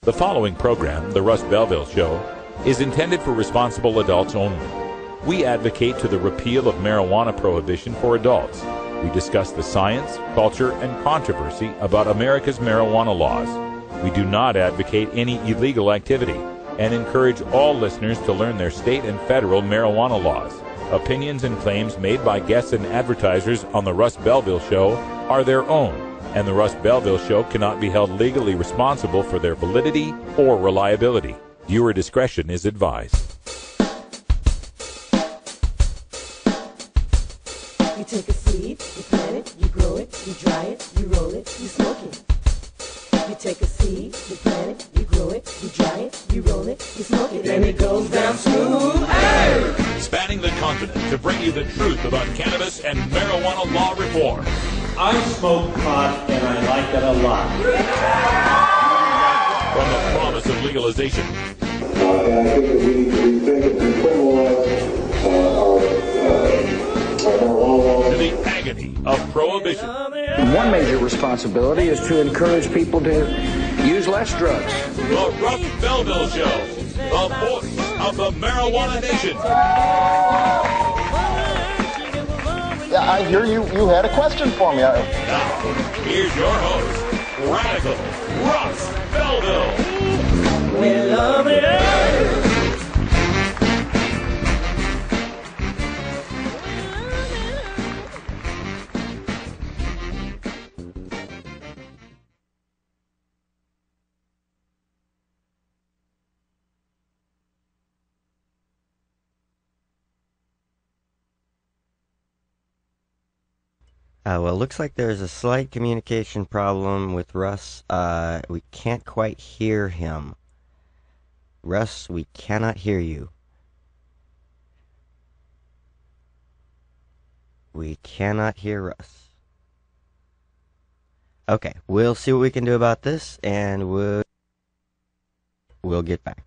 The following program, The Russ Belville Show, is intended for responsible adults only. We advocate to the repeal of marijuana prohibition for adults. We discuss the science, culture, and controversy about America's marijuana laws. We do not advocate any illegal activity and encourage all listeners to learn their state and federal marijuana laws. Opinions and claims made by guests and advertisers on The Russ Belville Show are their own, and The Russ Belville Show cannot be held legally responsible for their validity or reliability. Viewer discretion is advised. You take a seed, you plant it, you grow it, you dry it, you roll it, you smoke it. You take a seed, you plant it, you grow it, you dry it, you roll it, you smoke it, and it goes down smooth. Hey! Spanning the continent to bring you the truth about cannabis and marijuana law reform. I smoke pot and I like it a lot. From the promise of legalization. And I think that we need to rethink and decriminalize our marijuana laws. To the agony of prohibition. One major responsibility is to encourage people to use less drugs. The Russ Belville Show, the voice of the marijuana nation. Yeah, I hear you had a question for me. Now, here's your host, Radical Russ Belville. We love it. Well, it looks like there's a slight communication problem with Russ. We can't quite hear him. Russ, we cannot hear you. We cannot hear Russ. Okay, we'll see what we can do about this, and we'll get back.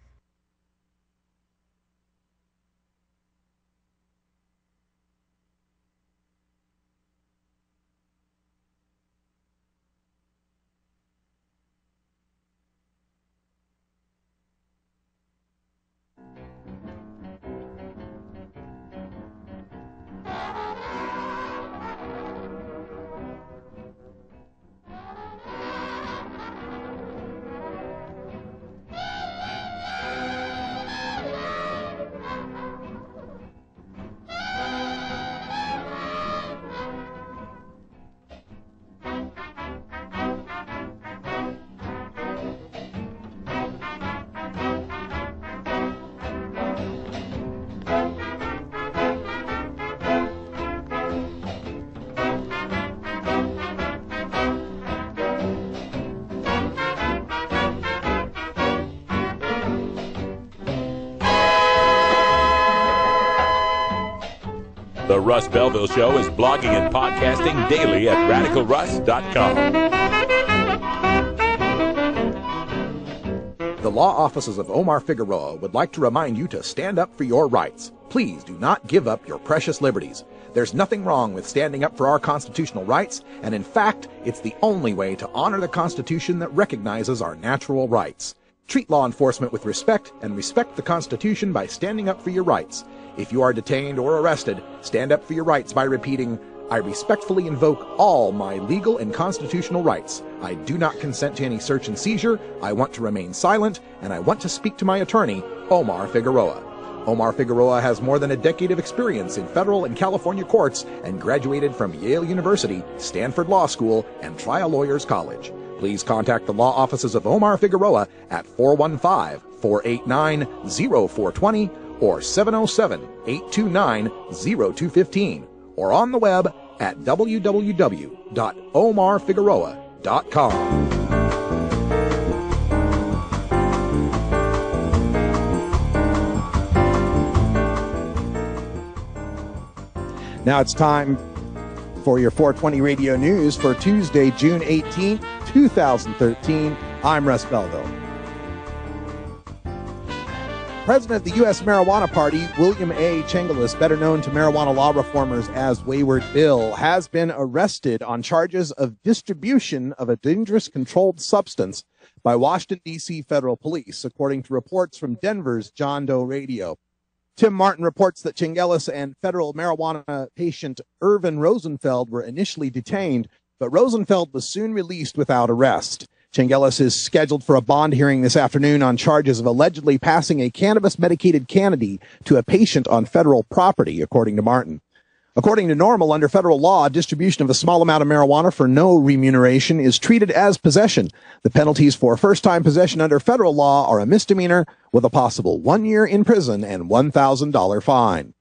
The Russ Belville Show is blogging and podcasting daily at radicalruss.com. The law offices of Omar Figueroa would like to remind you to stand up for your rights. Please do not give up your precious liberties. There's nothing wrong with standing up for our constitutional rights, and in fact, it's the only way to honor the Constitution that recognizes our natural rights. Treat law enforcement with respect and respect the Constitution by standing up for your rights. If you are detained or arrested, stand up for your rights by repeating, "I respectfully invoke all my legal and constitutional rights. I do not consent to any search and seizure. I want to remain silent, and I want to speak to my attorney, Omar Figueroa." Omar Figueroa has more than a decade of experience in federal and California courts and graduated from Yale University, Stanford Law School, and Trial Lawyers College. Please contact the law offices of Omar Figueroa at 415-489-0420 or 707-829-0215, or on the web at www.omarfigueroa.com. Now it's time for your 420 Radio News for Tuesday, June 18th, 2013. I'm Russ Belville. President of the U.S. Marijuana Party, William A. Chengelis, better known to marijuana law reformers as Wayward Bill, has been arrested on charges of distribution of a dangerous controlled substance by Washington, D.C. federal police, according to reports from Denver's John Doe Radio. Tim Martin reports that Chingelis and federal marijuana patient Irvin Rosenfeld were initially detained, but Rosenfeld was soon released without arrest. Chingelis is scheduled for a bond hearing this afternoon on charges of allegedly passing a cannabis-medicated candy to a patient on federal property, according to Martin. According to NORML, under federal law, distribution of a small amount of marijuana for no remuneration is treated as possession. The penalties for first-time possession under federal law are a misdemeanor with a possible 1 year in prison and $1,000 fine.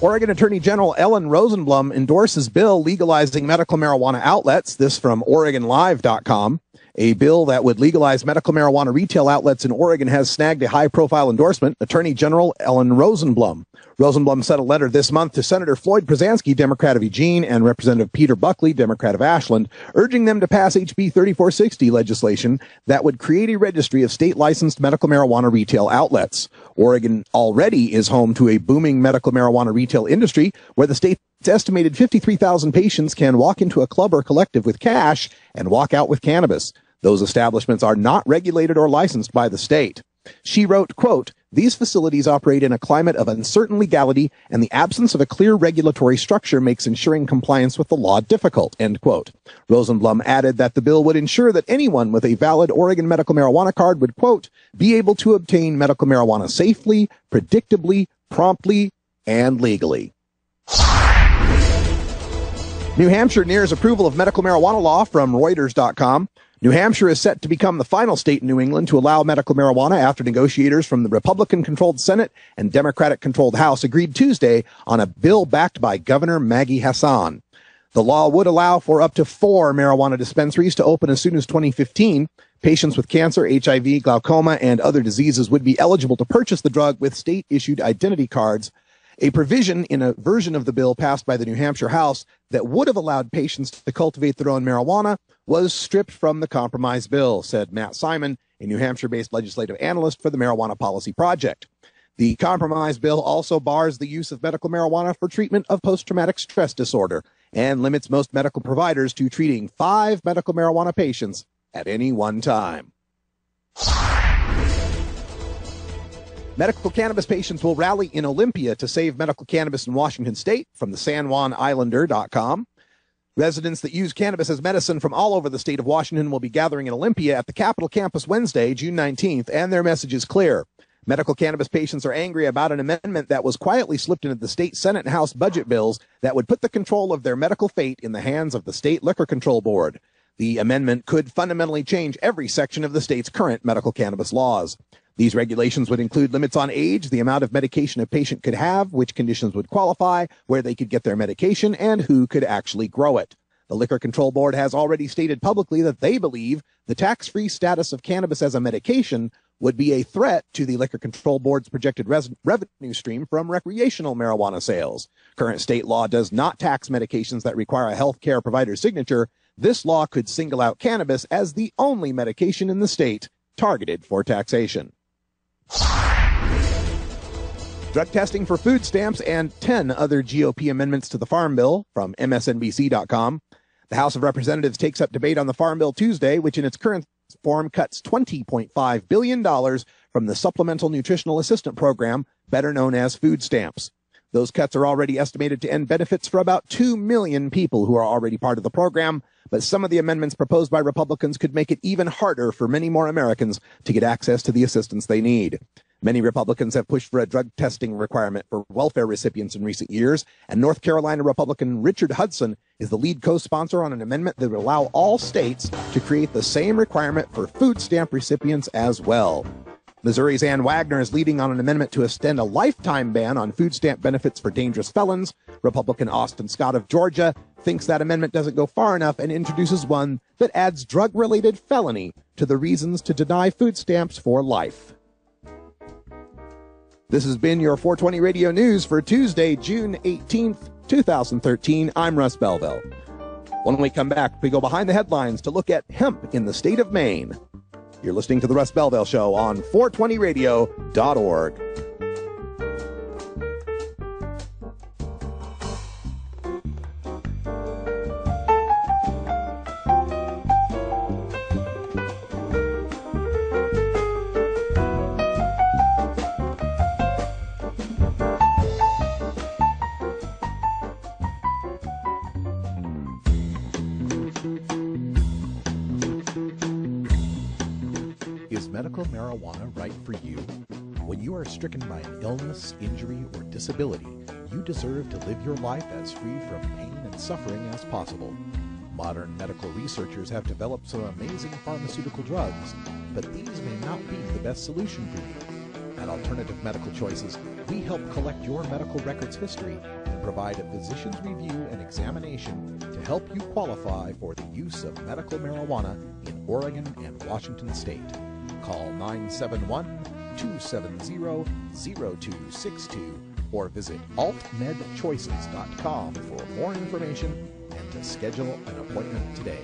Oregon Attorney General Ellen Rosenblum endorses bill legalizing medical marijuana outlets. This from OregonLive.com. A bill that would legalize medical marijuana retail outlets in Oregon has snagged a high-profile endorsement. Attorney General Ellen Rosenblum. Rosenblum sent a letter this month to Senator Floyd Przansky, Democrat of Eugene, and Representative Peter Buckley, Democrat of Ashland, urging them to pass HB 3460 legislation that would create a registry of state-licensed medical marijuana retail outlets. Oregon already is home to a booming medical marijuana retail industry where the state's estimated 53,000 patients can walk into a club or collective with cash and walk out with cannabis. Those establishments are not regulated or licensed by the state. She wrote, quote, "These facilities operate in a climate of uncertain legality, and the absence of a clear regulatory structure makes ensuring compliance with the law difficult," end quote. Rosenblum added that the bill would ensure that anyone with a valid Oregon medical marijuana card would, quote, "be able to obtain medical marijuana safely, predictably, promptly, and legally." New Hampshire nears approval of medical marijuana law from Reuters.com. New Hampshire is set to become the final state in New England to allow medical marijuana after negotiators from the Republican-controlled Senate and Democratic-controlled House agreed Tuesday on a bill backed by Governor Maggie Hassan. The law would allow for up to 4 marijuana dispensaries to open as soon as 2015. Patients with cancer, HIV, glaucoma, and other diseases would be eligible to purchase the drug with state-issued identity cards. A provision in a version of the bill passed by the New Hampshire House that would have allowed patients to cultivate their own marijuana was stripped from the compromise bill, said Matt Simon, a New Hampshire-based legislative analyst for the Marijuana Policy Project. The compromise bill also bars the use of medical marijuana for treatment of post-traumatic stress disorder and limits most medical providers to treating 5 medical marijuana patients at any one time. Medical cannabis patients will rally in Olympia to save medical cannabis in Washington state, from the SanJuanislander.com. Residents that use cannabis as medicine from all over the state of Washington will be gathering in Olympia at the Capitol campus Wednesday, June 19th, and their message is clear. Medical cannabis patients are angry about an amendment that was quietly slipped into the state Senate and House budget bills that would put the control of their medical fate in the hands of the State Liquor Control Board. The amendment could fundamentally change every section of the state's current medical cannabis laws. These regulations would include limits on age, the amount of medication a patient could have, which conditions would qualify, where they could get their medication, and who could actually grow it. The Liquor Control Board has already stated publicly that they believe the tax-free status of cannabis as a medication would be a threat to the Liquor Control Board's projected revenue stream from recreational marijuana sales. Current state law does not tax medications that require a health care provider's signature. This law could single out cannabis as the only medication in the state targeted for taxation. Drug testing for food stamps and 10 other GOP amendments to the Farm Bill, from MSNBC.com. The House of Representatives takes up debate on the Farm Bill Tuesday, which in its current form cuts $20.5 billion from the Supplemental Nutritional Assistance Program, better known as food stamps. Those cuts are already estimated to end benefits for about 2 million people who are already part of the program, but some of the amendments proposed by Republicans could make it even harder for many more Americans to get access to the assistance they need. Many Republicans have pushed for a drug testing requirement for welfare recipients in recent years, and North Carolina Republican Richard Hudson is the lead co-sponsor on an amendment that would allow all states to create the same requirement for food stamp recipients as well. Missouri's Ann Wagner is leading on an amendment to extend a lifetime ban on food stamp benefits for dangerous felons. Republican Austin Scott of Georgia thinks that amendment doesn't go far enough and introduces one that adds drug-related felony to the reasons to deny food stamps for life. This has been your 420 Radio News for Tuesday, June 18th, 2013. I'm Russ Belville. When we come back, we go behind the headlines to look at hemp in the state of Maine. You're listening to The Russ Belville Show on 420radio.org. Is medical marijuana right for you? When you are stricken by an illness, injury, or disability, you deserve to live your life as free from pain and suffering as possible. Modern medical researchers have developed some amazing pharmaceutical drugs, but these may not be the best solution for you. At Alternative Medical Choices, we help collect your medical records history and provide a physician's review and examination to help you qualify for the use of medical marijuana in Oregon and Washington State. Call 971-270-0262 or visit altmedchoices.com for more information and to schedule an appointment today.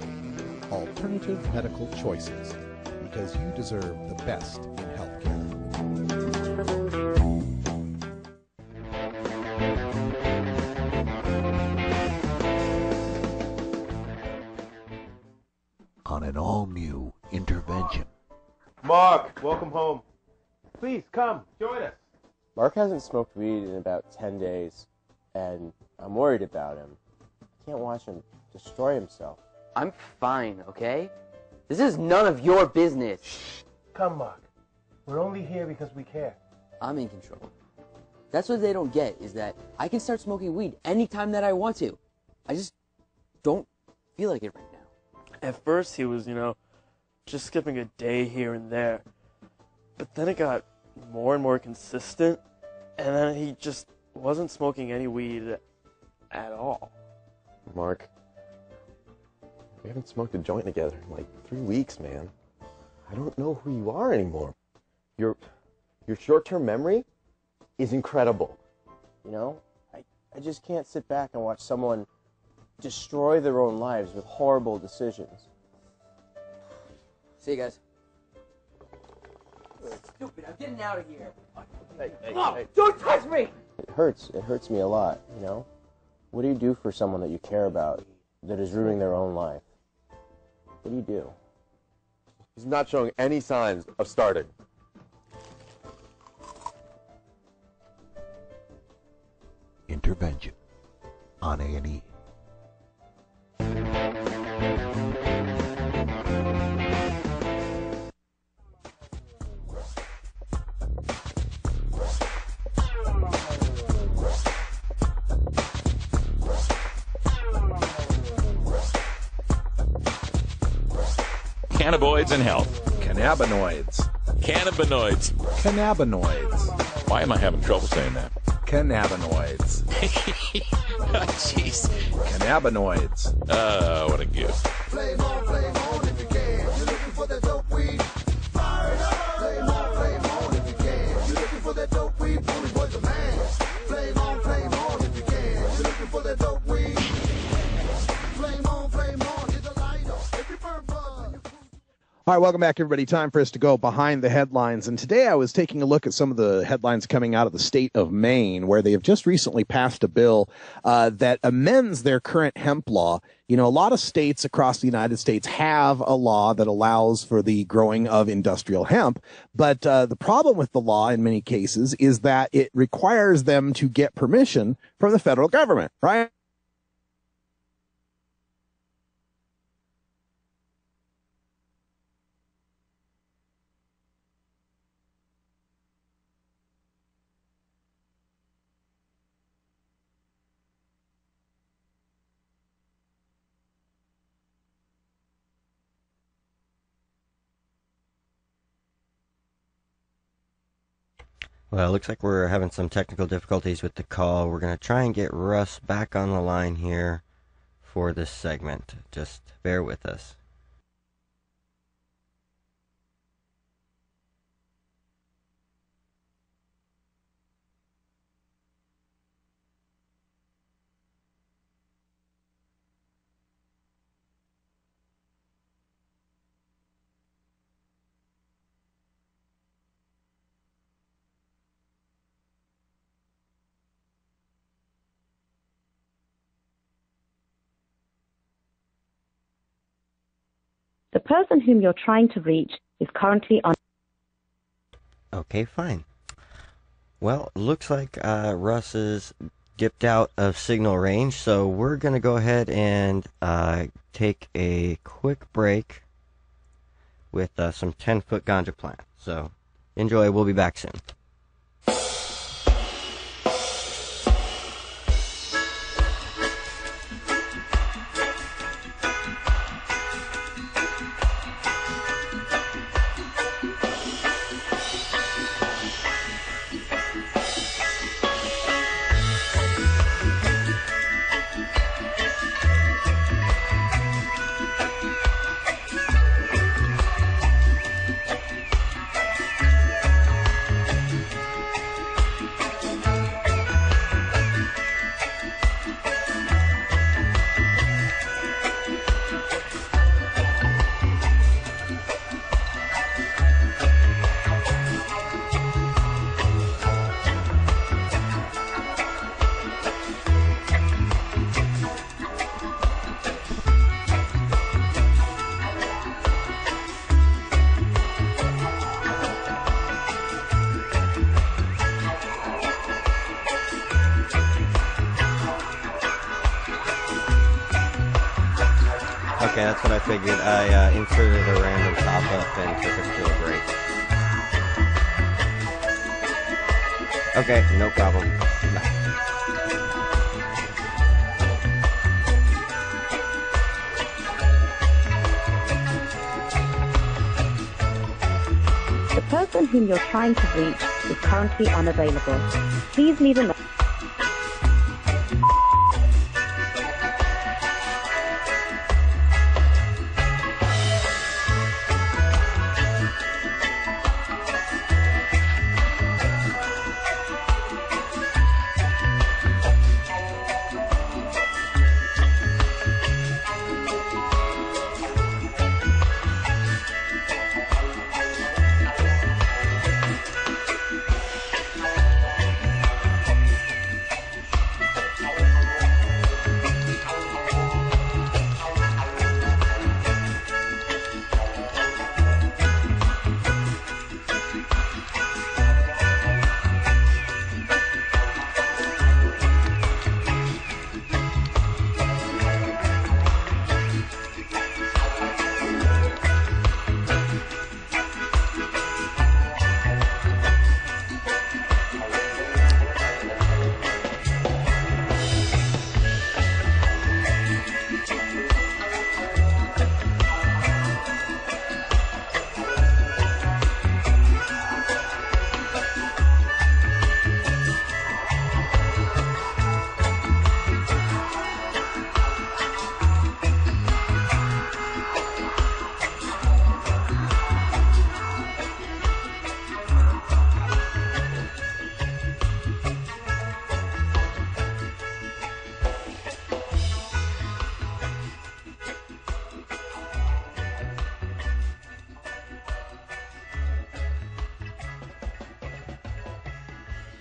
Alternative Medical Choices, because you deserve the best in healthcare. On an all-new intervention. Mark, welcome home. Please, come, join us. Mark hasn't smoked weed in about 10 days, and I'm worried about him. I can't watch him destroy himself. I'm fine, okay? This is none of your business. Shh. Come, Mark. We're only here because we care. I'm in control. That's what they don't get, is that I can start smoking weed anytime that I want to. I just don't feel like it right now. At first he was, just skipping a day here and there. But then it got more and more consistent, and then he just wasn't smoking any weed at all. Mark, we haven't smoked a joint together in like 3 weeks, man. I don't know who you are anymore. Your short-term memory is incredible. I just can't sit back and watch someone destroy their own lives with horrible decisions. See you guys. Stupid, I'm getting out of here. Hey, don't touch me! It hurts me a lot, What do you do for someone that you care about that is ruining their own life? What do you do? He's not showing any signs of starting. Intervention on A&E. Cannabinoids and health. Cannabinoids. Cannabinoids. Cannabinoids. Why am I having trouble saying that? Cannabinoids. Jeez. Cannabinoids. What a gift. Flame on if you can. You're looking for that dope weed. Fire it up. Flame on if you can. You're looking for that dope weed. Bully boy's the man. Flame on if you can. You're looking for that dope weed. Flame on, get the light on. Every burn buzz. All right, welcome back, everybody. Time for us to go behind the headlines. And today I was taking a look at some of the headlines coming out of the state of Maine, where they have just recently passed a bill that amends their current hemp law. A lot of states across the United States have a law that allows for the growing of industrial hemp. But the problem with the law in many cases is that it requires them to get permission from the federal government, right? Well, it looks like we're having some technical difficulties with the call. We're going to try and get Russ back on the line here for this segment. Just bear with us. The person whom you're trying to reach is currently on... Okay, fine. Well, looks like Russ is dipped out of signal range, so we're going to go ahead and take a quick break. with some 10-foot ganja plant. So enjoy. We'll be back soon. Okay, that's what I figured. I inserted a random pop-up and took us to a break. Okay, no problem. Bye. The person whom you're trying to reach is currently unavailable. Please leave a message.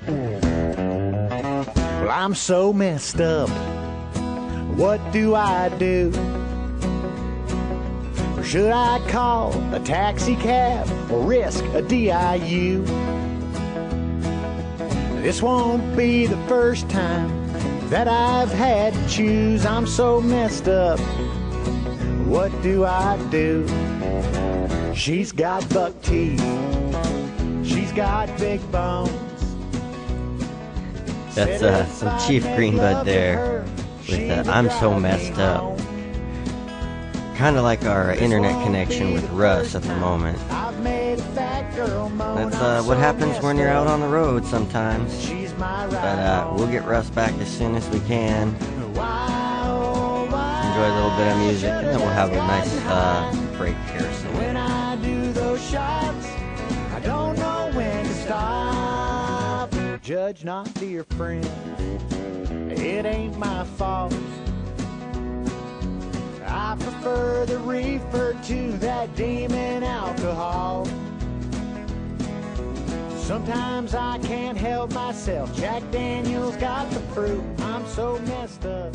Well, I'm so messed up. What do I do? Or should I call a taxi cab or risk a DIU? This won't be the first time that I've had to choose. I'm so messed up. What do I do? She's got buck teeth. She's got big bones. That's some Chief Greenbud there with I'm so messed up. Kind of like our internet connection with Russ at the moment. That's what happens when you're out on the road sometimes. But we'll get Russ back as soon as we can. Enjoy a little bit of music, and then we'll have a nice break here soon. When I do those shots, I don't know when to stop. Judge not, dear friend, it ain't my fault. I prefer the reefer to that demon alcohol. Sometimes I can't help myself. Jack Daniel's got the fruit. I'm so messed up.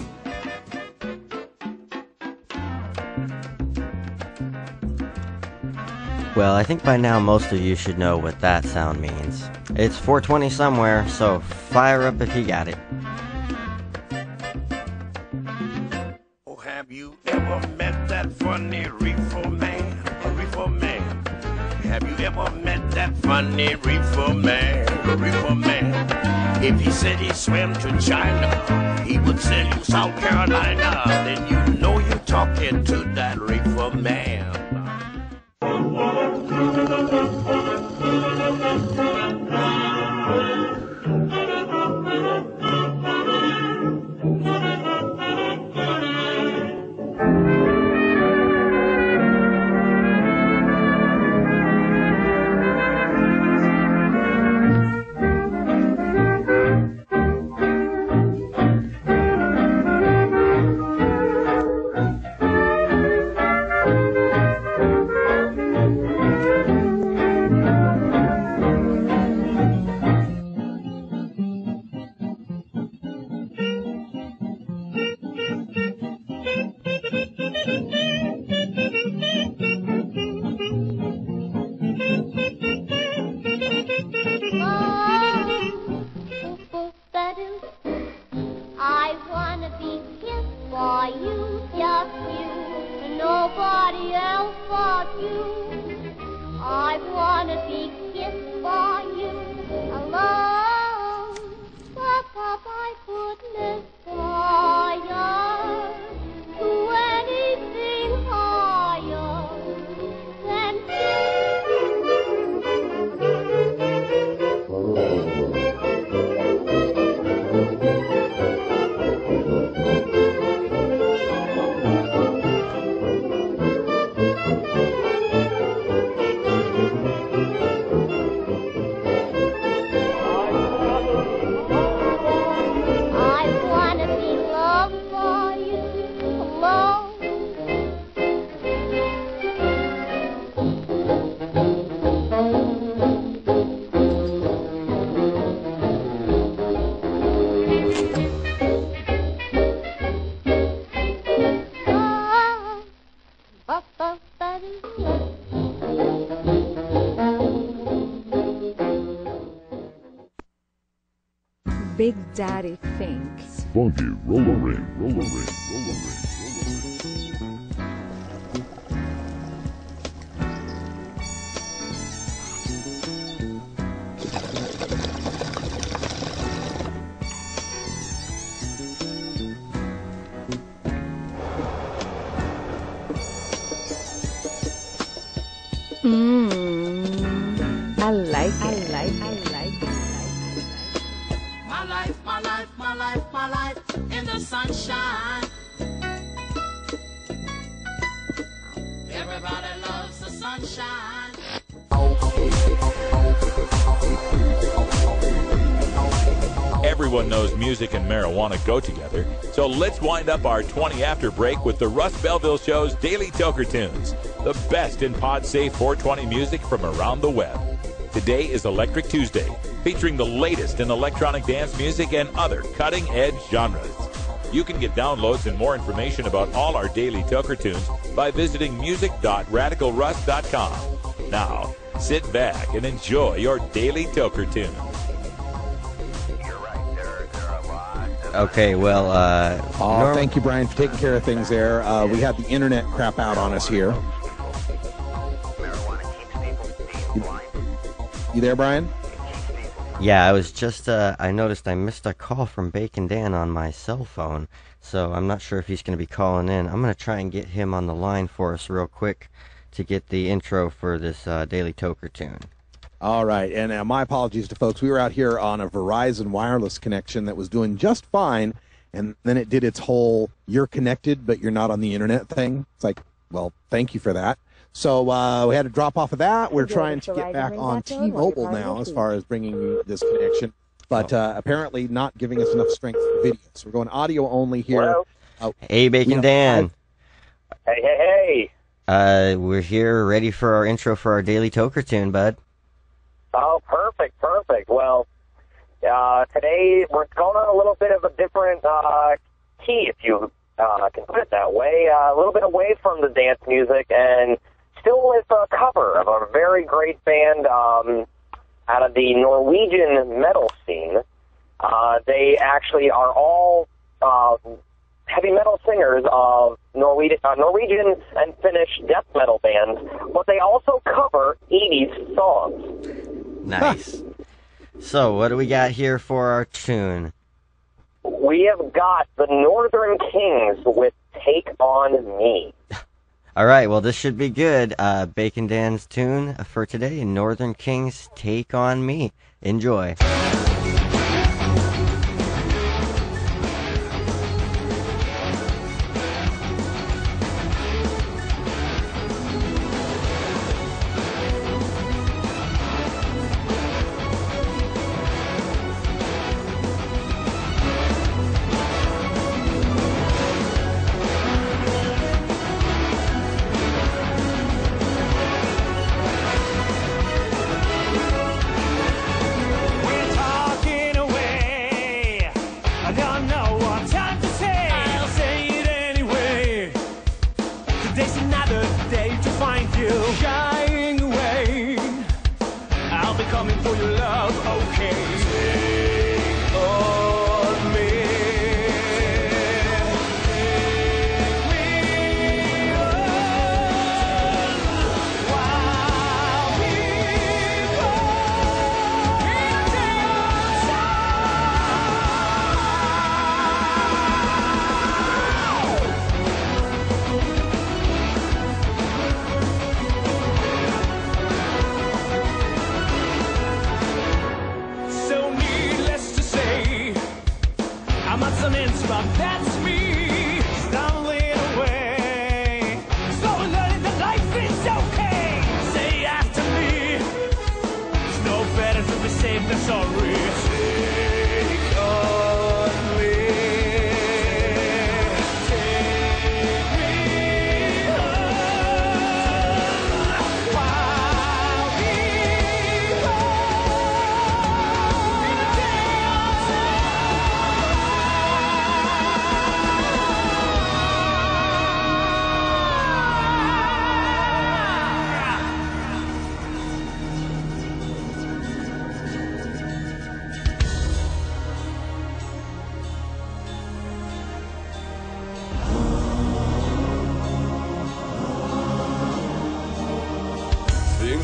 Well, I think by now most of you should know what that sound means. It's 420 somewhere, so fire up if you got it. Oh, have you ever met that funny reefer man? a reefer man. Have you ever met that funny reefer man? A reefer man. If he said he swam to China, he would sell you South Carolina. Then you know you're talking to that reefer man. I wanna be kissed by you, just you, and nobody else but you. I wanna be kissed by you alone. Papa, I couldn't aspire to anything higher than Big Daddy thinks. Funky roller ring, roller ring, roller ring, roller ring. I like it. My life, my life, my life, my life in the sunshine. Everybody loves the sunshine. Everyone knows music and marijuana go together, so let's wind up our 20 after break with the Russ Belville Show's Daily Toker Tunes, the best in pod-safe 420 music from around the web. Today is Electric Tuesday, featuring the latest in electronic dance music and other cutting-edge genres. You can get downloads and more information about all our Daily Toker Tunes by visiting music.radicalruss.com. Now, sit back and enjoy your Daily Toker Tune. Okay, well, thank you, Brian, for taking care of things there. We had the internet crap out on us here. You there, Brian? Yeah, I was just, I noticed I missed a call from Bacon Dan on my cell phone, so I'm not sure if he's going to be calling in. I'm going to try and get him on the line for us real quick to get the intro for this Daily Toker Tune. All right, and my apologies to folks. We were out here on a Verizon wireless connection that was doing just fine, and then it did its whole you're connected but you're not on the internet thing. It's like, well, thank you for that. So we had to drop off of that. We're trying to get back on T-Mobile now as far as bringing this connection, but apparently not giving us enough strength for video. So we're going audio only here. Hey, Bacon Dan. Hey. We're here ready for our intro for our Daily Toker Tune, bud. Oh, perfect. Well, today we're going on a little bit of a different key, if you can put it that way. A little bit away from the dance music and still with a cover of a very great band out of the Norwegian metal scene. They actually are all heavy metal singers of Norwegian and Finnish death metal bands, but they also cover 80s songs. Nice. So, what do we got here for our tune? We have got the Northern Kings with Take On Me. All right, well, this should be good. Bacon Dan's tune for today, Northern Kings, Take On Me. Enjoy.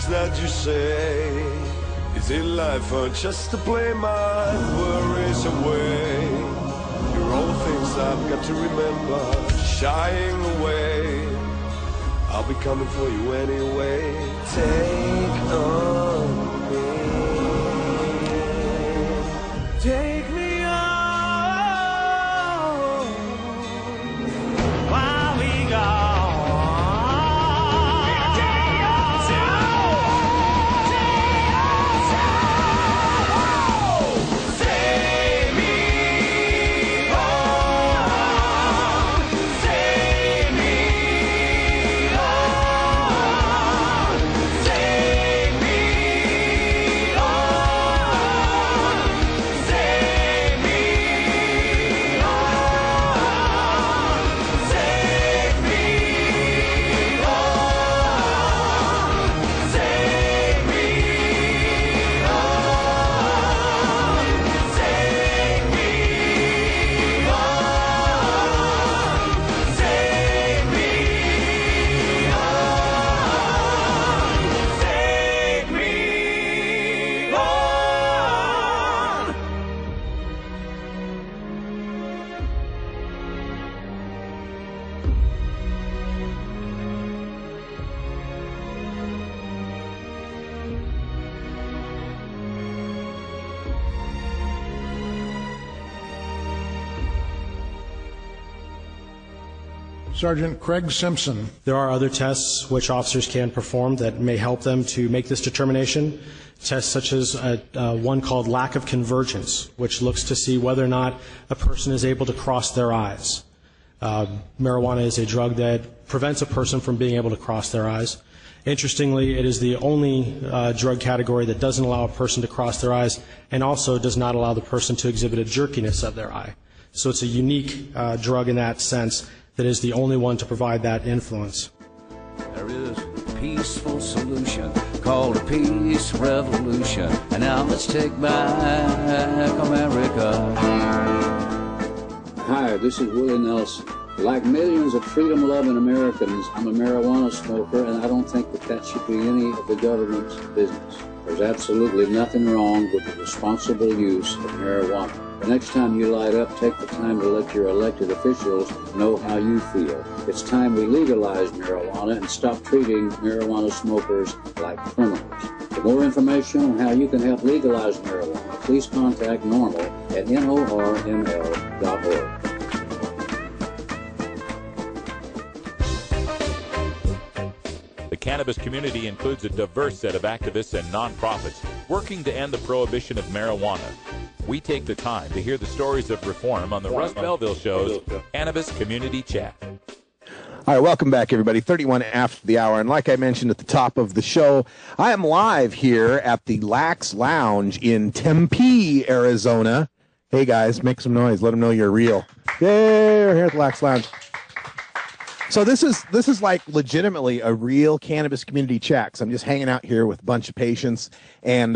That you say, is it life or just to play my worries away? You're all the things I've got to remember, shying away. I'll be coming for you anyway. Take on me. Take me on while we go. Sergeant Craig Simpson. There are other tests which officers can perform that may help them to make this determination. Tests such as one called lack of convergence, which looks to see whether or not a person is able to cross their eyes. Marijuana is a drug that prevents a person from being able to cross their eyes. Interestingly, it is the only drug category that doesn't allow a person to cross their eyes and also does not allow the person to exhibit a jerkiness of their eye. So it's a unique drug in that sense that is the only one to provide that influence. There is a peaceful solution called a peace revolution. And now let's take back America. Hi, this is Willie Nelson. Like millions of freedom-loving Americans, I'm a marijuana smoker, and I don't think that should be any of the government's business. There's absolutely nothing wrong with the responsible use of marijuana. The next time you light up, take the time to let your elected officials know how you feel. It's time we legalize marijuana and stop treating marijuana smokers like criminals. For more information on how you can help legalize marijuana, please contact NORML at norml.org. The cannabis community includes a diverse set of activists and nonprofits working to end the prohibition of marijuana. We take the time to hear the stories of reform on the Russ Belville Show's Cannabis Community Chat. All right, welcome back, everybody. 31 after the hour. And like I mentioned at the top of the show, I am live here at the Lax Lounge in Tempe, Arizona. Hey, guys, make some noise. Let them know you're real. Yay, we're here at the Lax Lounge. So this is like legitimately a real cannabis community chat. 'Cause I'm just hanging out here with a bunch of patients, and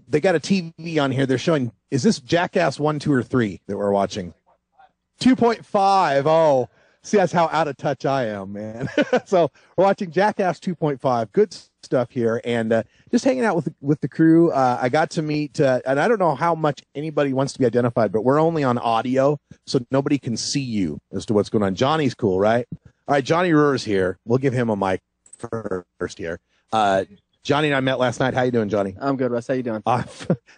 they got a TV on here. They're showing, is this Jackass 1, 2, or 3 that we're watching? 2.5. Oh, see, that's how out of touch I am, man. So we're watching Jackass 2.5. Good stuff here, and just hanging out with the crew. I got to meet, and I don't know how much anybody wants to be identified, but we're only on audio, so nobody can see you as to what's going on. Johnny's cool, right? All right, Johnny Roor is here. We'll give him a mic first here. Johnny and I met last night. How you doing, Johnny? I'm good, Russ. How you doing?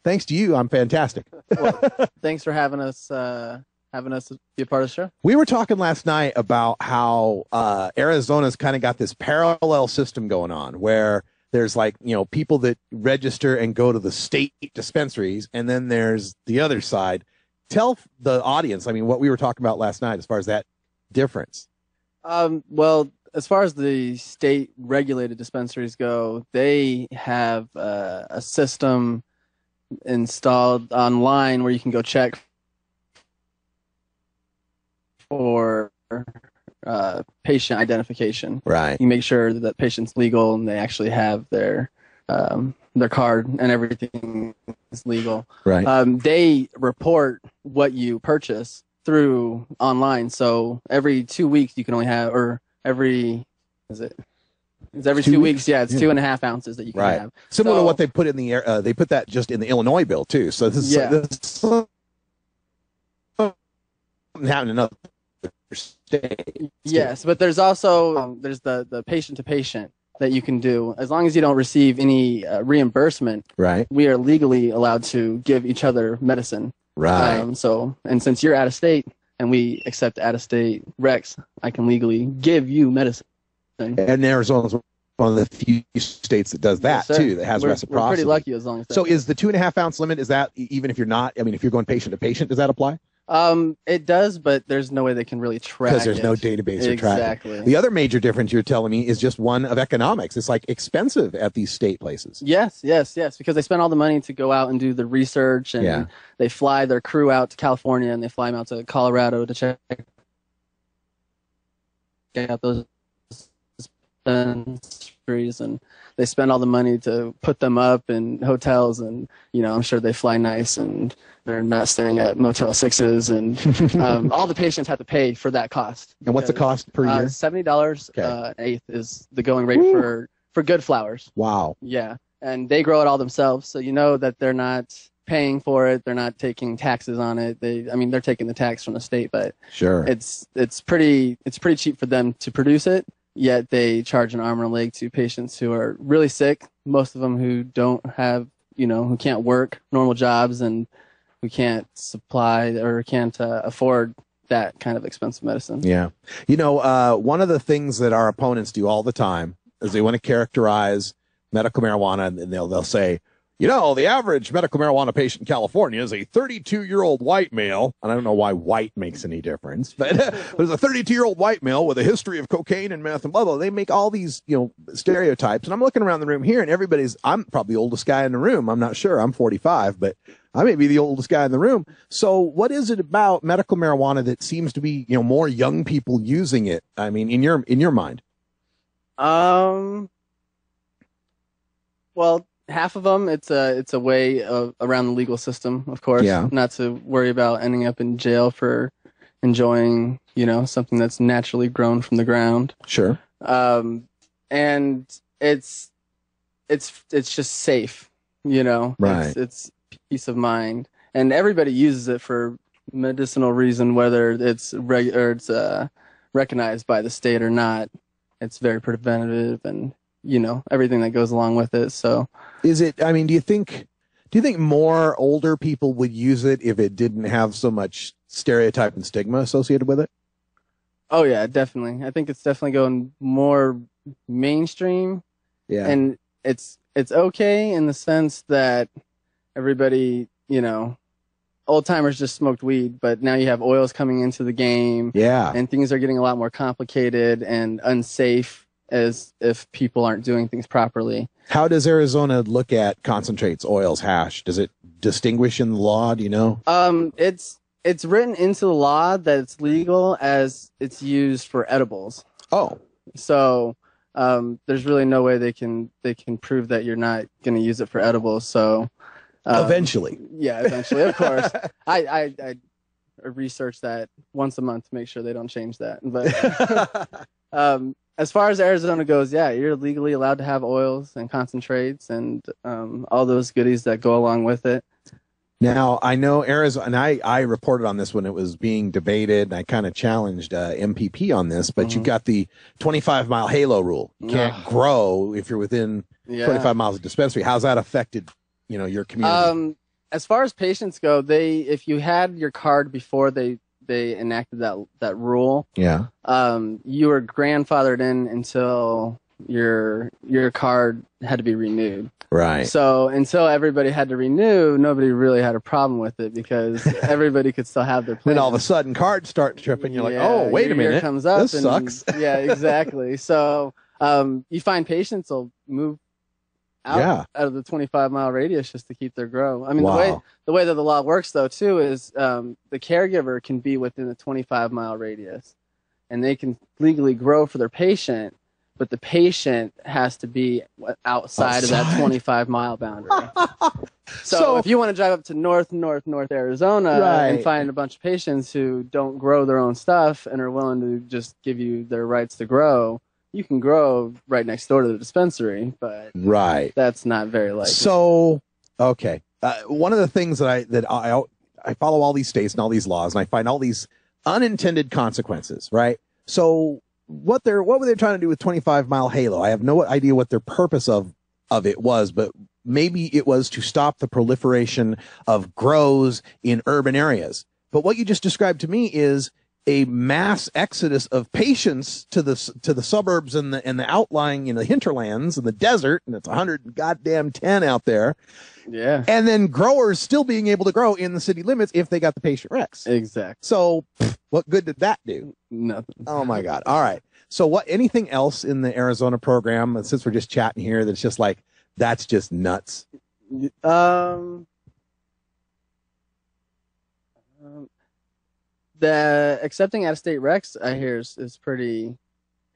Thanks to you, I'm fantastic. Well, thanks for having us be a part of the show. We were talking last night about how Arizona's kind of got this parallel system going on where there's like, people that register and go to the state dispensaries, and then there's the other side. Tell the audience, what we were talking about last night as far as that difference. Well, as far as the state regulated dispensaries go, they have a system installed online where you can go check for patient identification. Right. You make sure that patient's legal and they actually have their card and everything is legal. Right. They report what you purchase through online. So every 2 weeks you can only have, or every 2 weeks. Yeah, it's 2.5 ounces that you can have. Similar to what they put in the air. They put that just in the Illinois bill too. So this is happening in other states. Yes, but there's also there's the patient to patient that you can do as long as you don't receive any reimbursement. Right. We are legally allowed to give each other medicine. Right. And since you're out of state and we accept out of state recs, I can legally give you medicine. And Arizona's one of the few states that does that too, that has reciprocity. We're pretty lucky as long as that. So is the 2.5 ounce limit, is that even if you're not, if you're going patient to patient, does that apply? It does, but there's no way they can really track it. Because there's no database or tracking. Exactly. The other major difference you're telling me is just one of economics. It's like expensive at these state places. Yes, because they spend all the money to go out and do the research, and they fly their crew out to California, and they fly them out to Colorado to check out those dispensaries, and they spend all the money to put them up in hotels, and I'm sure they fly nice, and they're not staying at Motel 6s, and all the patients have to pay for that cost. And what's the cost per year? $70 an eighth is the going rate for good flowers. Wow. Yeah, and they grow it all themselves, so that they're not paying for it. They're not taking taxes on it. They're taking the tax from the state, but sure, it's pretty cheap for them to produce it. Yet they charge an arm and a leg to patients who are really sick. Most of them who don't have, who can't work normal jobs and who can't supply or can't afford that kind of expensive medicine. Yeah. One of the things that our opponents do all the time is they want to characterize medical marijuana, and they'll say, the average medical marijuana patient in California is a 32-year-old white male. And I don't know why white makes any difference, but there's a 32-year-old white male with a history of cocaine and meth and blah, blah. They make all these, stereotypes. And I'm looking around the room here, and I'm probably the oldest guy in the room. I'm not sure. I'm 45, but I may be the oldest guy in the room. So what is it about medical marijuana that seems to be, more young people using it? In your mind? Well, half of them, it's a way of around the legal system, of course. Yeah. Not to worry about ending up in jail for, enjoying, something that's naturally grown from the ground. Sure. And it's just safe, Right. It's peace of mind, and everybody uses it for medicinal reason, whether it's recognized by the state or not. It's very preventative, and everything that goes along with it. So, is it? I mean, do you think more older people would use it if it didn't have so much stereotype and stigma associated with it? Oh yeah, definitely. I think it's definitely going more mainstream. Yeah. And it's okay in the sense that everybody, old timers just smoked weed, but now you have oils coming into the game. Yeah. And things are getting a lot more complicated and unsafe as if people aren't doing things properly. How does Arizona look at concentrates, oils, hash? Does it distinguish in the law? Do you know? It's written into the law that it's legal as it's used for edibles. Oh. So there's really no way they can prove that you're not going to use it for edibles. So eventually. Yeah, eventually, of course. I research that once a month to make sure they don't change that. But as far as Arizona goes, yeah, you're legally allowed to have oils and concentrates and all those goodies that go along with it. Now, I know Arizona, and I reported on this when it was being debated, and I kind of challenged MPP on this, but you've got the 25-mile halo rule. You can't grow if you're within 25 miles of dispensary. How's that affected, your community? As far as patients go, if you had your card before they enacted that rule, yeah, you were grandfathered in until your card had to be renewed. Right. So until everybody had to renew, nobody really had a problem with it because everybody could still have their plan. Then all of a sudden, cards start tripping. You're like, oh, wait a minute, year comes up this and, sucks. Yeah, exactly. So you find patients will move out of the 25-mile radius just to keep their grow. I mean, the way that the law works, though, too, is the caregiver can be within the 25-mile radius, and they can legally grow for their patient, but the patient has to be outside of that 25-mile boundary. So if you want to drive up to North Arizona and find a bunch of patients who don't grow their own stuff and are willing to just give you their rights to grow, you can grow right next door to the dispensary, but that's not very likely. So, okay. One of the things that I follow all these states and all these laws, and I find all these unintended consequences, right? So what were they trying to do with 25-mile halo? I have no idea what their purpose of it was, but maybe it was to stop the proliferation of grows in urban areas. But what you just described to me is a mass exodus of patients to the suburbs and the outlying, the hinterlands and the desert, and it's 110 out there. Yeah. And then growers still being able to grow in the city limits if they got the patient recs. Exactly. So what good did that do? Nothing. Oh my God. All right. So anything else in the Arizona program, since we're just chatting here, that's just like, that's just nuts? The accepting out-of-state recs, I hear, is pretty.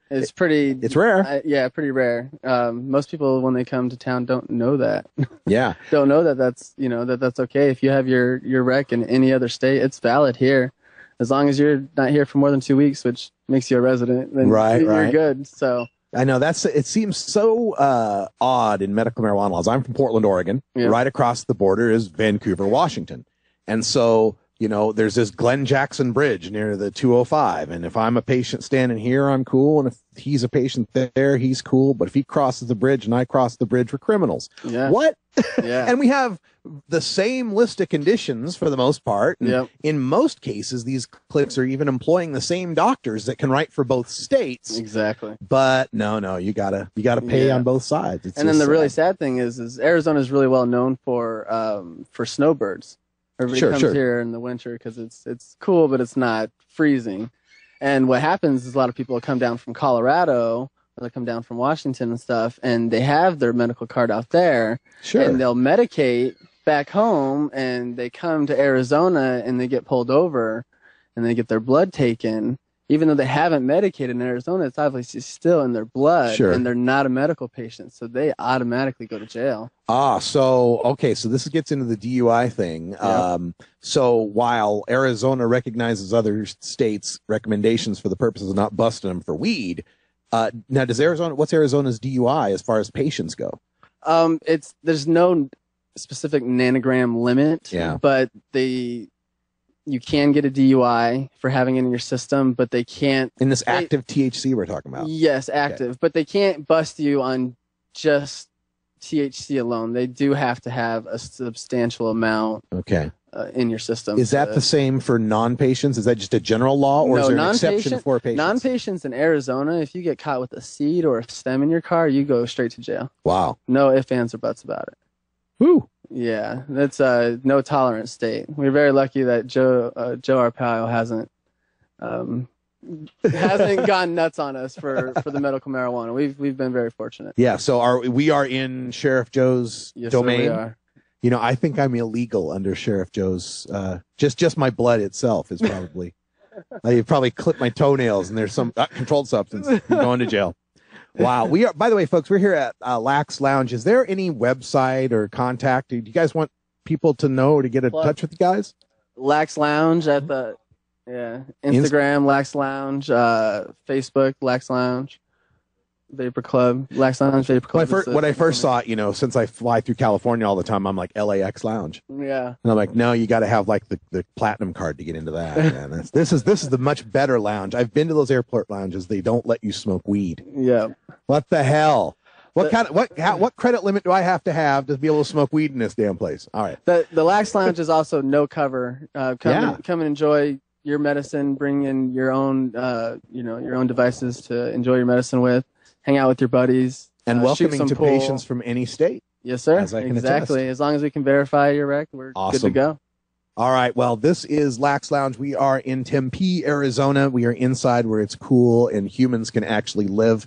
It's rare. Yeah, pretty rare. Most people, when they come to town, don't know that. Yeah. Don't know that that's okay. If you have your rec in any other state, it's valid here. As long as you're not here for more than 2 weeks, which makes you a resident, then you're good. So I know it seems so odd in medical marijuana laws. I'm from Portland, Oregon. Yeah. Right across the border is Vancouver, Washington. And so, there's this Glen Jackson Bridge near the 205. And if I'm a patient standing here, I'm cool. And if he's a patient there, he's cool. But if he crosses the bridge and I cross the bridge, we're criminals. Yeah. What? Yeah. And we have the same list of conditions for the most part. And in most cases, these clinics are even employing the same doctors that can write for both states. Exactly. But no, you gotta pay on both sides. And then the really sad thing is Arizona is really well known for snowbirds. Everybody comes here in the winter because it's cool, but it's not freezing. And what happens is a lot of people come down from Colorado, or they come down from Washington and stuff, and they have their medical card out there. Sure. And they'll medicate back home, and they come to Arizona, and they get pulled over, and they get their blood taken, even though they haven't medicated in Arizona, it's obviously still in their blood, Sure. and they're not a medical patient, so they automatically go to jail. So this gets into the DUI thing. So while Arizona recognizes other states' recommendations for the purposes of not busting them for weed, now what's Arizona's DUI as far as patients go? There's no specific nanogram limit, but you can get a DUI for having it in your system, but they can't. In this active THC we're talking about? Yes, active. But they can't bust you on just THC alone. They do have to have a substantial amount in your system. Is that the same for non-patients? Is that just a general law, or is there an exception for patients? Non-patients in Arizona, if you get caught with a seed or a stem in your car, you go straight to jail. Wow. No ifs, ands, or buts about it. Whew. Yeah, that's a no tolerance state. We're very lucky that Joe Arpaio hasn't gone nuts on us for the medical marijuana. We've been very fortunate. Yeah, so we are in Sheriff Joe's domain. Sir, we are. You know, I think I'm illegal under Sheriff Joe's. Just my blood itself is probably. You probably clip my toenails, and there's some controlled substance. You're going to jail. Wow. We are, by the way, folks, we're here at Lax Lounge. Is there any website or contact? Do you guys want people to know or to get in touch with you guys? Lax Lounge at the Instagram, Lax Lounge, Facebook, Lax Lounge, Vapor Club, Lax Lounge, Vapor Club. When I first saw it, since I fly through California all the time, I'm like LAX Lounge. Yeah. And I'm like, no, you got to have like the platinum card to get into that. Man. This is the much better lounge. I've been to those airport lounges. They don't let you smoke weed. Yeah. What the hell? What credit limit do I have to be able to smoke weed in this damn place? All right. The Lax Lounge is also no cover. Come and enjoy your medicine. Bring in your own, your own devices to enjoy your medicine with. Hang out with your buddies. And welcoming to pool. patients from any state. Yes, sir. As I can exactly. attest. As long as we can verify your rec, we're good to go. All right. Well, this is Lax Lounge. We are in Tempe, Arizona. We are inside where it's cool and humans can actually live.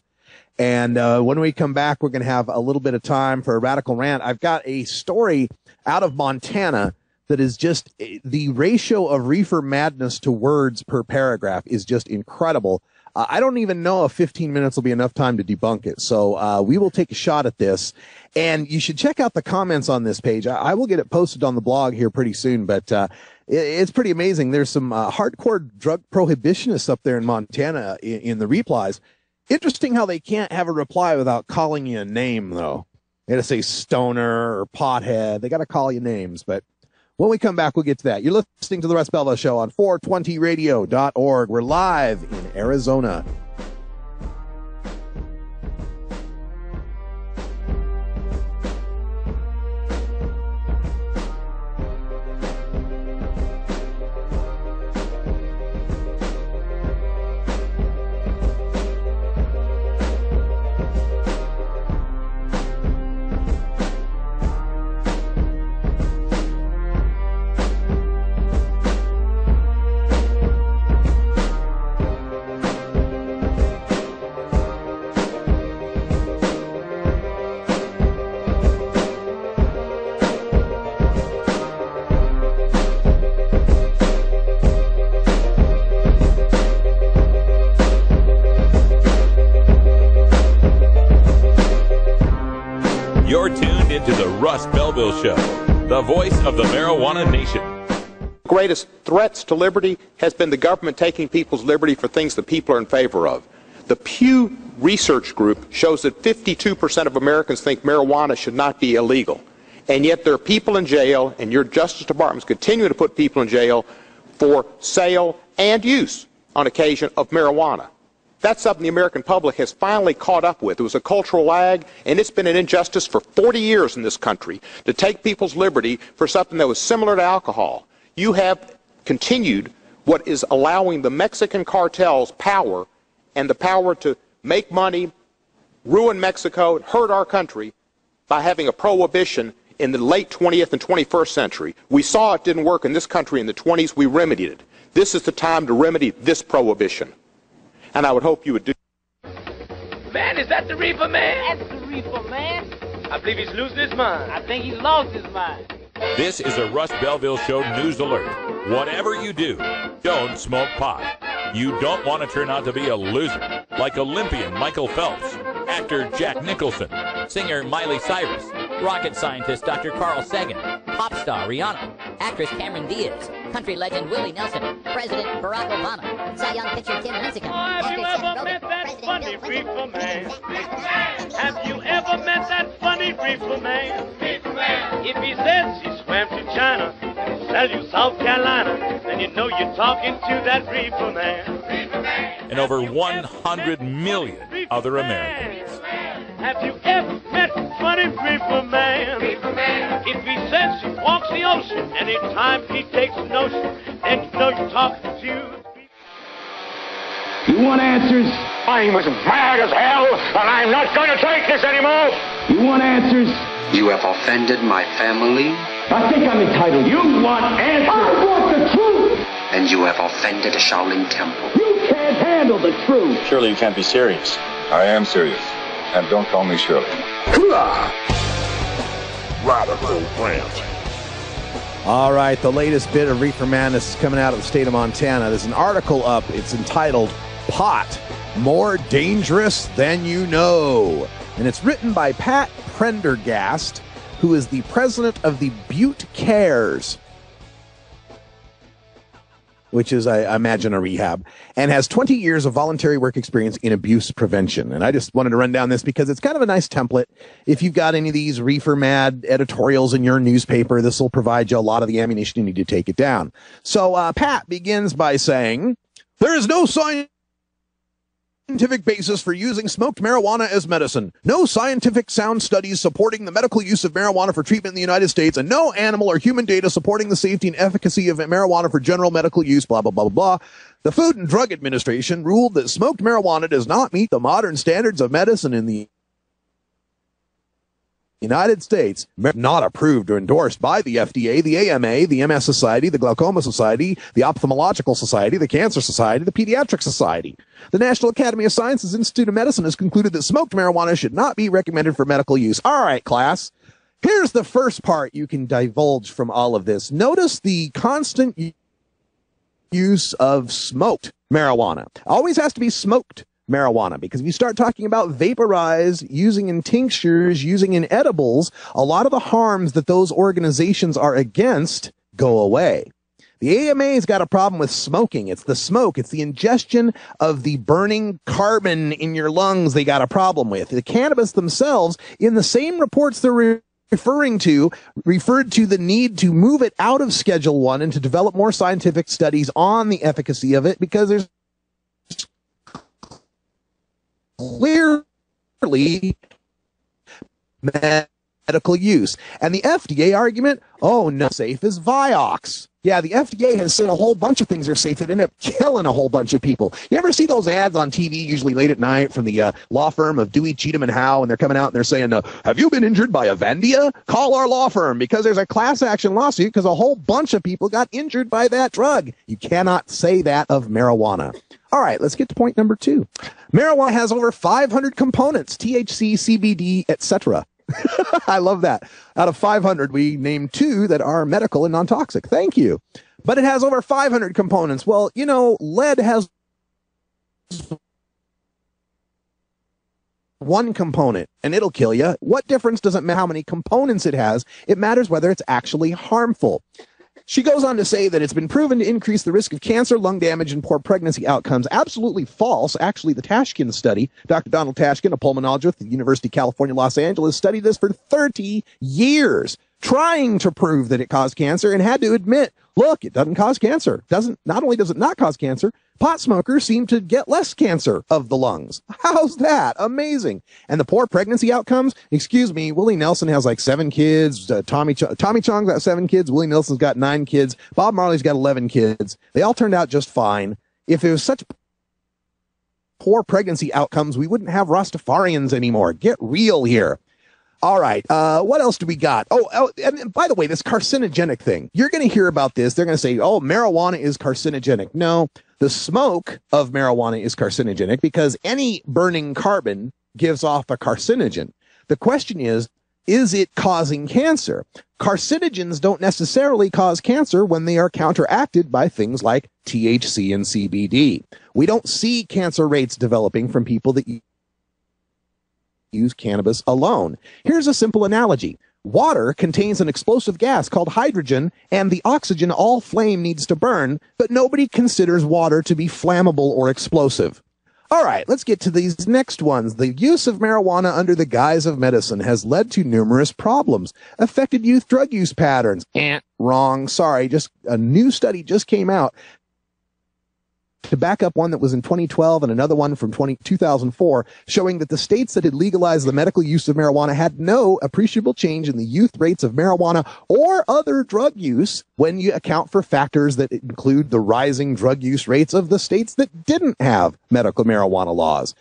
And when we come back, we're going to have a little bit of time for a radical rant. I've got a story out of Montana that is just the ratio of reefer madness to words per paragraph is just incredible. I don't even know if 15 minutes will be enough time to debunk it. So we will take a shot at this. And you should check out the comments on this page. I will get it posted on the blog here pretty soon, but it's pretty amazing. There's some hardcore drug prohibitionists up there in Montana in the replies. Interesting how they can't have a reply without calling you a name, though. They got to say stoner or pothead. They got to call you names. But when we come back, we'll get to that. You're listening to the Russ Belville Show on 420radio.org. We're live in Arizona. You're tuned into the Russ Belville Show, the voice of the marijuana nation. Greatest threats to liberty has been the government taking people's liberty for things that people are in favor of. The Pew Research Group shows that 52% of Americans think marijuana should not be illegal. And yet there are people in jail, and your Justice Department is continuing to put people in jail for sale and use, on occasion, of marijuana. That's something the American public has finally caught up with. It was a cultural lag, and it's been an injustice for 40 years in this country to take people's liberty for something that was similar to alcohol. You have continued what is allowing the Mexican cartels power and the power to make money, ruin Mexico, hurt our country by having a prohibition in the late 20th and 21st century. We saw it didn't work in this country in the 20s. We remedied it. This is the time to remedy this prohibition. And I would hope you would do. Man, is that the Reefer man? That's the Reefer man. I believe he's losing his mind. I think he's lost his mind. This is a Russ Belville Show news alert. Whatever you do, don't smoke pot. You don't want to turn out to be a loser, like Olympian Michael Phelps, actor Jack Nicholson, singer Miley Cyrus, rocket scientist Dr. Carl Sagan, pop star Rihanna, actress Cameron Diaz, country legend Willie Nelson, President Barack Obama, Cy Young pitcher Tim Lincecum. Have you ever met that funny reefer man? Have you ever met that funny reefer man? If he says he swam to China and sell you South Carolina, then you know you're talking to that reefer man. and over 100 million other Americans. Have you ever met funny reefer man? If he says he walks the ocean, anytime he takes a notion, then you know you're talking to. You want answers? I'm as mad as hell, and I'm not going to take this anymore. You want answers? You have offended my family. I think I'm entitled. You want answers? I want the truth. And you have offended a Shaolin temple. You can't handle the truth. Surely you can't be serious. I am serious. And don't call me Shirley. Radical rant. All right, the latest bit of Reefer Madness is coming out of the state of Montana. There's an article up. It's entitled Pot, More Dangerous Than You Know. And it's written by Pat Prendergast, who is the president of the Butte Cares, which is, I imagine, a rehab, and has 20 years of voluntary work experience in abuse prevention. And I just wanted to run down this because it's kind of a nice template. If you've got any of these Reefer Mad editorials in your newspaper, this will provide you a lot of the ammunition you need to take it down. So Pat begins by saying, there is no scientific basis for using smoked marijuana as medicine. No scientific sound studies supporting the medical use of marijuana for treatment in the United States, and no animal or human data supporting the safety and efficacy of marijuana for general medical use, blah, blah, blah, blah. The Food and Drug Administration ruled that smoked marijuana does not meet the modern standards of medicine in the United States, not approved or endorsed by the FDA, the AMA, the MS Society, the Glaucoma Society, the Ophthalmological Society, the Cancer Society, the Pediatric Society. The National Academy of Sciences Institute of Medicine has concluded that smoked marijuana should not be recommended for medical use. All right, class. Here's the first part you can divulge from all of this. Notice the constant use of smoked marijuana. Always has to be smoked marijuana, because if you start talking about vaporized, using in tinctures, using in edibles, a lot of the harms that those organizations are against go away. The AMA's got a problem with smoking. It's the smoke. It's the ingestion of the burning carbon in your lungs they got a problem with. The cannabis themselves, in the same reports they're referred to the need to move it out of Schedule 1 and to develop more scientific studies on the efficacy of it, because there's clearly medical use. And the FDA argument, oh, no, safe as Vioxx. Yeah, the FDA has said a whole bunch of things are safe that end up killing a whole bunch of people. You ever see those ads on TV, usually late at night, from the law firm of Dewey, Cheatham and Howe, and they're coming out and they're saying, have you been injured by Avendia? Call our law firm, because there's a class action lawsuit because a whole bunch of people got injured by that drug. You cannot say that of marijuana. All right, let's get to point number 2. Marijuana has over 500 components, THC, CBD, etc. I love that. Out of 500, we named 2 that are medical and non-toxic. Thank you. But it has over 500 components. Well, you know, lead has 1 component, and it'll kill you. What difference does it matter how many components it has? It matters whether it's actually harmful. She goes on to say that it's been proven to increase the risk of cancer, lung damage, and poor pregnancy outcomes. Absolutely false. Actually, the Tashkin study, Dr. Donald Tashkin, a pulmonologist at the University of California, Los Angeles, studied this for 30 years, trying to prove that it caused cancer, and had to admit, look, it doesn't cause cancer. Not only does it not cause cancer, pot smokers seem to get less cancer of the lungs. How's that? Amazing. And the poor pregnancy outcomes, excuse me, Willie Nelson has like 7 kids. Tommy Chong's got 7 kids. Willie Nelson's got 9 kids. Bob Marley's got 11 kids. They all turned out just fine. If it was such poor pregnancy outcomes, we wouldn't have Rastafarians anymore. Get real here. All right. What else do we got? Oh, and by the way, this carcinogenic thing, you're going to hear about this. They're going to say, oh, marijuana is carcinogenic. No, the smoke of marijuana is carcinogenic because any burning carbon gives off a carcinogen. The question is is it causing cancer? Carcinogens don't necessarily cause cancer when they are counteracted by things like THC and CBD. We don't see cancer rates developing from people that use cannabis alone. Here's a simple analogy. Water contains an explosive gas called hydrogen, and the oxygen all flame needs to burn, but nobody considers water to be flammable or explosive. All right, let's get to these next ones. The use of marijuana under the guise of medicine has led to numerous problems. Affected youth drug use patterns. Wrong. Sorry, just a new study just came out to back up one that was in 2012 and another one from 2004, showing that the states that had legalized the medical use of marijuana had no appreciable change in the youth rates of marijuana or other drug use when you account for factors that include the rising drug use rates of the states that didn't have medical marijuana laws.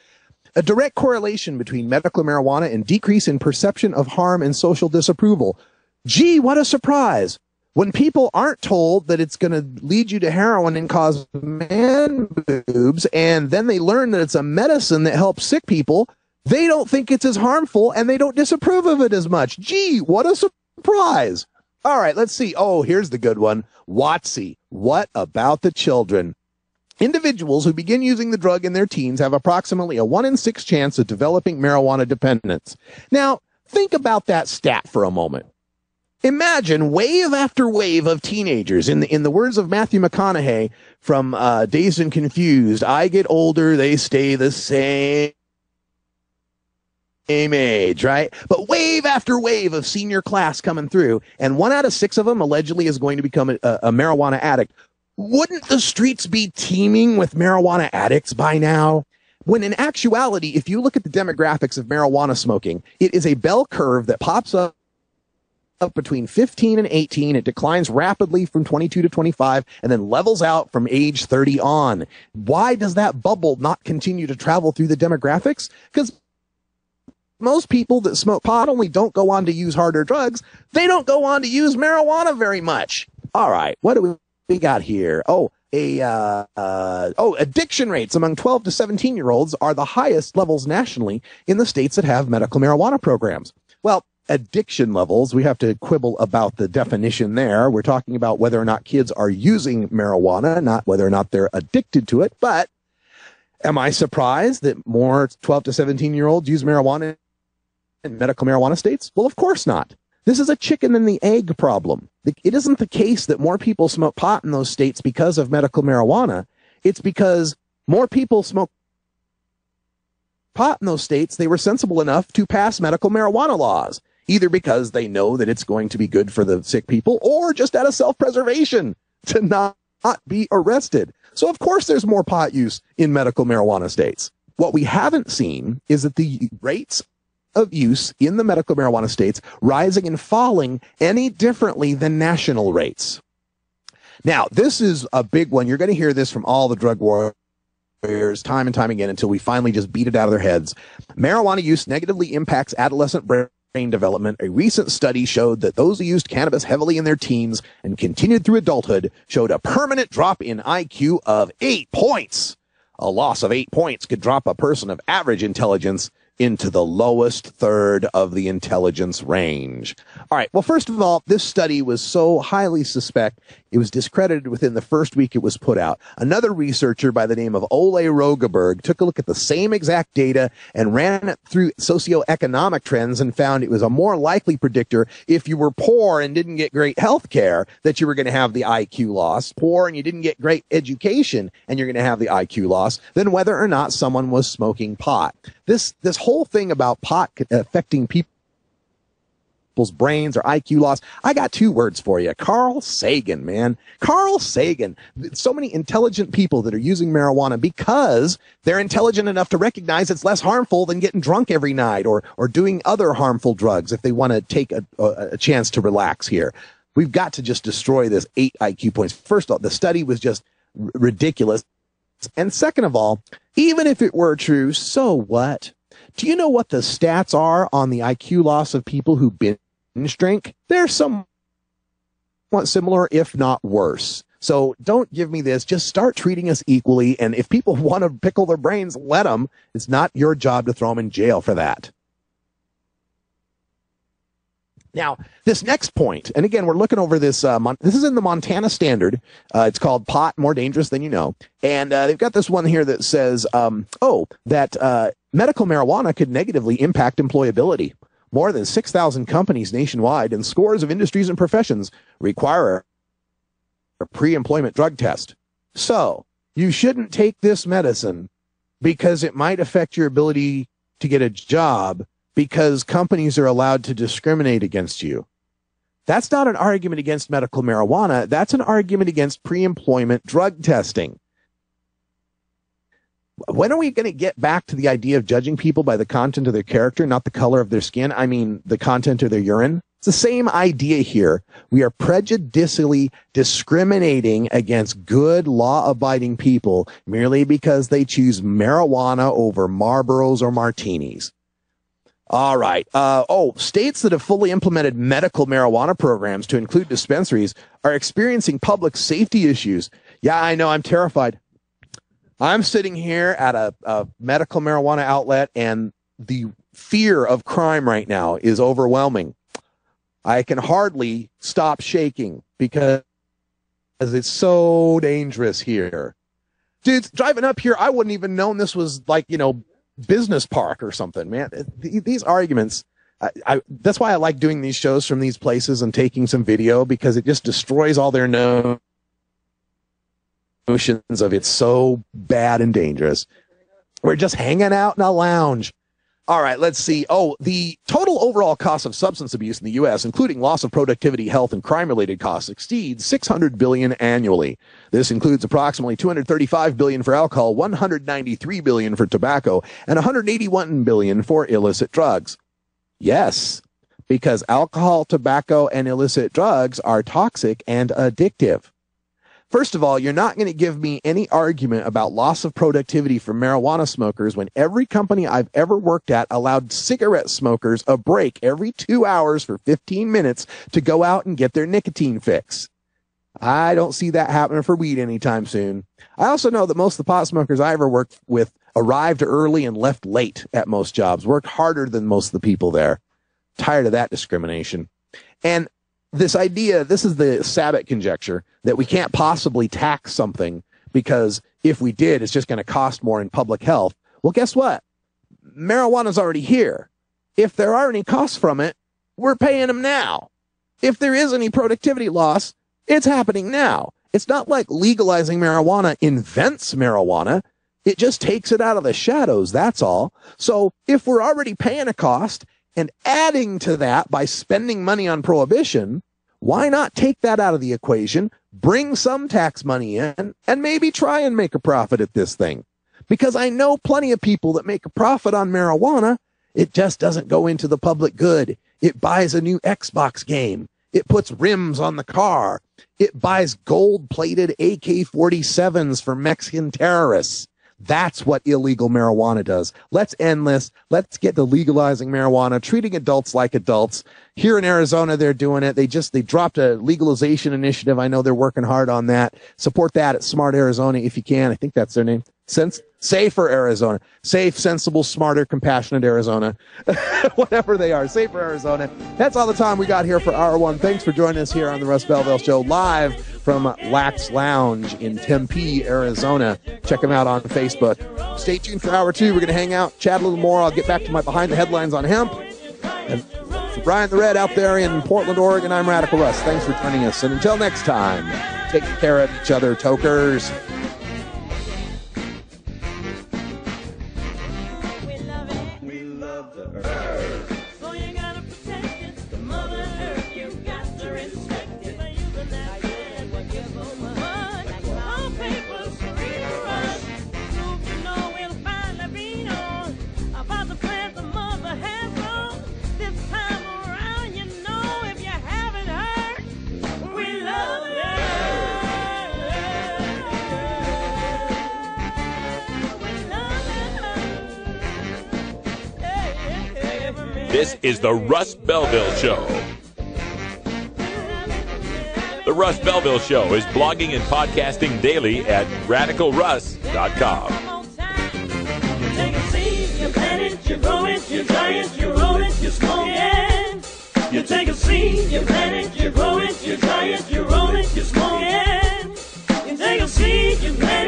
A direct correlation between medical marijuana and decrease in perception of harm and social disapproval. Gee, what a surprise! When people aren't told that it's going to lead you to heroin and cause man boobs, and then they learn that it's a medicine that helps sick people, they don't think it's as harmful and they don't disapprove of it as much. Gee, what a surprise. All right, let's see. Oh, here's the good one. WOTC. What about the children? Individuals who begin using the drug in their teens have approximately a 1 in 6 chance of developing marijuana dependence. Now, think about that stat for a moment. Imagine wave after wave of teenagers. In the words of Matthew McConaughey from Dazed and Confused, I get older, they stay the same age, right? But wave after wave of senior class coming through, and 1 out of 6 of them allegedly is going to become a marijuana addict. Wouldn't the streets be teeming with marijuana addicts by now? When in actuality, if you look at the demographics of marijuana smoking, it is a bell curve that pops up between 15 and 18. It declines rapidly from 22 to 25 and then levels out from age 30 on. Why does that bubble not continue to travel through the demographics? Because most people that smoke pot not only don't go on to use harder drugs, they don't go on to use marijuana very much. All right, what do we got here? Addiction rates among 12 to 17-year-olds are the highest levels nationally in the states that have medical marijuana programs. Well, addiction levels, we have to quibble about the definition there. We're talking about whether or not kids are using marijuana, not whether or not they're addicted to it. But am I surprised that more 12 to 17-year-olds use marijuana in medical marijuana states? Well, of course not. This is a chicken and the egg problem. It isn't the case that more people smoke pot in those states because of medical marijuana. It's because more people smoke pot in those states, they were sensible enough to pass medical marijuana laws, either because they know that it's going to be good for the sick people or just out of self-preservation to not be arrested. So, of course, there's more pot use in medical marijuana states. What we haven't seen is that the rates of use in the medical marijuana states rising and falling any differently than national rates. Now, this is a big one. You're going to hear this from all the drug warriors time and time again until we finally just beat it out of their heads. Marijuana use negatively impacts adolescent brain development. A recent study showed that those who used cannabis heavily in their teens and continued through adulthood showed a permanent drop in IQ of 8 points. A loss of 8 points could drop a person of average intelligence into the lowest third of the intelligence range. All right. Well, first of all, this study was so highly suspect, it was discredited within the first week it was put out. Another researcher by the name of Ole Rogeberg took a look at the same exact data and ran it through socioeconomic trends and found it was a more likely predictor if you were poor and didn't get great health care that you were going to have the IQ loss, poor and you didn't get great education and you're going to have the IQ loss, than whether or not someone was smoking pot. This whole thing about pot affecting people's brains or IQ loss, I got 2 words for you. Carl Sagan, man. Carl Sagan. So many intelligent people that are using marijuana because they're intelligent enough to recognize it's less harmful than getting drunk every night or doing other harmful drugs if they want to take a chance to relax here. We've got to just destroy this 8 IQ points. First of all, the study was just ridiculous. And second of all, even if it were true, so what? Do you know what the stats are on the IQ loss of people who binge drink? They're somewhat similar, if not worse. So don't give me this. Just start treating us equally. And if people want to pickle their brains, let them. It's not your job to throw them in jail for that. Now, this next point, and again, we're looking over this. This is in the Montana Standard. It's called Pot More Dangerous Than You Know. And they've got this one here that says, that medical marijuana could negatively impact employability. More than 6,000 companies nationwide and scores of industries and professions require a pre-employment drug test. So, you shouldn't take this medicine because it might affect your ability to get a job because companies are allowed to discriminate against you. That's not an argument against medical marijuana. That's an argument against pre-employment drug testing. When are we going to get back to the idea of judging people by the content of their character, not the color of their skin? I mean, the content of their urine. It's the same idea here. We are prejudicially discriminating against good, law-abiding people merely because they choose marijuana over Marlboros or martinis. All right. States that have fully implemented medical marijuana programs to include dispensaries are experiencing public safety issues. Yeah, I know. I'm terrified. I'm sitting here at a medical marijuana outlet, and the fear of crime right now is overwhelming. I can hardly stop shaking because it's so dangerous here. Dude, driving up here, I wouldn't even known this was like, business park or something, man. These arguments, that's why I like doing these shows from these places and taking some video, because it just destroys all their notions of it's so bad and dangerous. We're just hanging out in a lounge. All right, let's see. The total overall cost of substance abuse in the U.S., including loss of productivity, health, and crime-related costs, exceeds $600 billion annually. This includes approximately $235 billion for alcohol, $193 billion for tobacco, and $181 billion for illicit drugs. Yes, because alcohol, tobacco, and illicit drugs are toxic and addictive. First of all, you're not going to give me any argument about loss of productivity for marijuana smokers when every company I've ever worked at allowed cigarette smokers a break every 2 hours for 15 minutes to go out and get their nicotine fix. I don't see that happening for weed anytime soon. I also know that most of the pot smokers I ever worked with arrived early and left late at most jobs, worked harder than most of the people there. Tired of that discrimination. And this idea, this is the Sabbath conjecture, that we can't possibly tax something because if we did, it's just going to cost more in public health. Well, guess what? Marijuana's already here. If there are any costs from it, we're paying them now. If there is any productivity loss, it's happening now. It's not like legalizing marijuana invents marijuana. It just takes it out of the shadows, that's all. So if we're already paying a cost and adding to that by spending money on prohibition, why not take that out of the equation, bring some tax money in, and maybe try and make a profit at this thing? Because I know plenty of people that make a profit on marijuana. It just doesn't go into the public good. It buys a new Xbox game. It puts rims on the car. It buys gold-plated AK-47s for Mexican terrorists. That's what illegal marijuana does. Let's end this. Let's get to legalizing marijuana, treating adults like adults. Here in Arizona, they're doing it. They dropped a legalization initiative. I know they're working hard on that. Support that at Smart Arizona if you can. I think that's their name. Safer Arizona. Safe, sensible, smarter, compassionate Arizona. Whatever they are. Safer Arizona. That's all the time we got here for Hour 1. Thanks for joining us here on the Russ Belville Show, live from Lax Lounge in Tempe, Arizona. Check them out on Facebook. Stay tuned for Hour 2. We're going to hang out, chat a little more. I'll get back to my Behind the Headlines on hemp. And for Brian the Red out there in Portland, Oregon, I'm Radical Russ. Thanks for joining us. And until next time, take care of each other, tokers. This is the Russ Belville Show. The Russ Belville Show is blogging and podcasting daily at radicalruss.com. You take a seed, you plant it, you grow it, you dry it, you roll it, you smoke it. You take a seed, you plant it, you grow it, you dry it, you roll it, you smoke it. You take a seed, you plant